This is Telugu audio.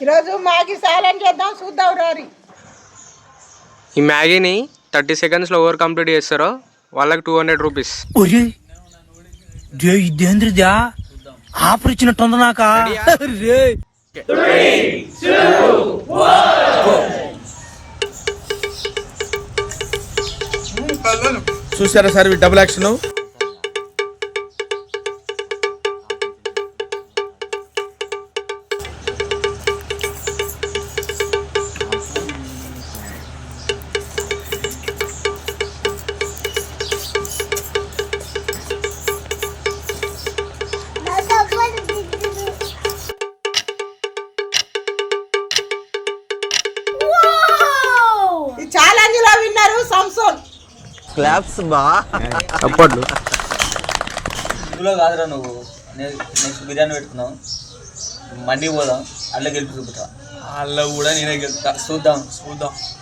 ఈరోజు మ్యాగీ సాలన్ చేద్దాం, చూద్దాం రారి. ఈ మ్యాగీని 30 సెకండ్స్లో ఓవర్ కంప్లీట్ చేస్తారో వాళ్ళకి 200 రూపీస్. ఇదేంద్రదా ఆఫర్ ఇచ్చినట్టుంది నాక. చూసారా సార్ డబుల్ యాక్షన్. ఈ ఛాలెంజ్ లో విన్నరు సంసోన్. క్లాప్స్ బా. అప్పట్లో ఇందులో కాదురా నువ్వు. నెక్స్ట్ బిర్యానీ పెట్టుకున్నావు, మండి పోదాం, అల్ల గెలిపి చూపుతా. అల్ల కూడా నేనే గెలుపుతా. చూద్దాం.